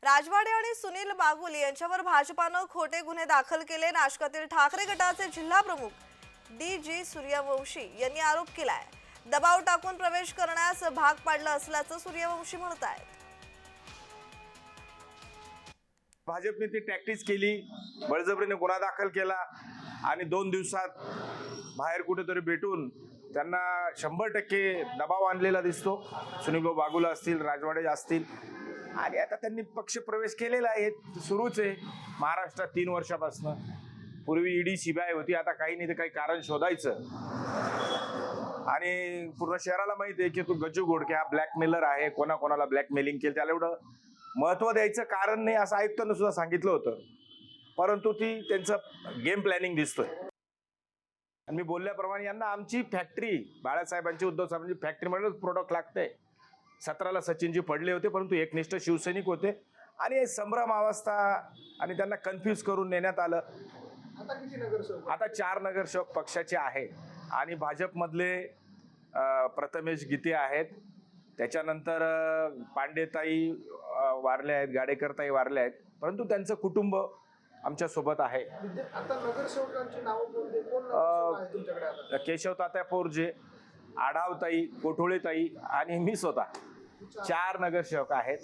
राजवाडे आणि सुनील बागुल यांच्यावर भाजपानं खोटे गुन्हे दाखल केले। नाशकातील ठाकरे गटाचे जिल्हा प्रमुख डी.जी. सूर्यवंशी यांनी आरोप केलाय। दबाव टाकून प्रवेश करण्यास भाग पाडलं असल्याचं सूर्यवंशी म्हणतात। भाजपने ती टॅक्टिस केली, बळजबरीने गुन्हा दाखल केला आणि 2 दिवसात बाहेर कुठेतरी भेटून त्यांना 100% दबाव आणलेला दिसतो। सुनील बागुल असतील, राजवाडे असतील आणि आता त्यांनी पक्ष प्रवेश केलेला आहे, सुरूच आहे महाराष्ट्रात 3 वर्षापासून। पूर्वी ईडी सीबीआय होती, आता काही नाही तर काही कारण शोधायचं आणि पूर्ण शहराला माहिती आहे की तो गज्जू घोडके हा ब्लॅकमेलर आहे, कोणाकोणाला ब्लॅकमेलिंग केलं त्याला एवढं महत्व द्यायचं कारण नाही असं आयुक्तांनी सुद्धा सांगितलं होतं, परंतु ती त्यांचं गेम प्लॅनिंग दिसतोय। आणि मी बोलल्याप्रमाणे यांना आमची फॅक्टरी, बाळासाहेबांची उद्धव साहेबांची फॅक्टरी म्हणून प्रोडक्ट लागते। 17ला सचिनजी पडले होते, परंतु एकनिष्ठ शिवसैनिक होते आणि संभ्रम अवस्था आणि त्यांना कन्फ्यूज करून नेण्यात आलं। आता 4 नगरसेवक पक्षाचे आहे आणि भाजपमधले प्रथमेश गीते आहेत, त्याच्यानंतर पांडेताई वारले आहेत, गाडेकरताई वारले आहेत, परंतु त्यांचं कुटुंब आमच्या सोबत आहे। आता नगरसेवकांची नावं कोणते कोण तुमच्याकडे? केशव तात्या पोरजे, आढावताई, कोठोळेताई आणि मी स्वतः 4 नगरसेवक आहेत।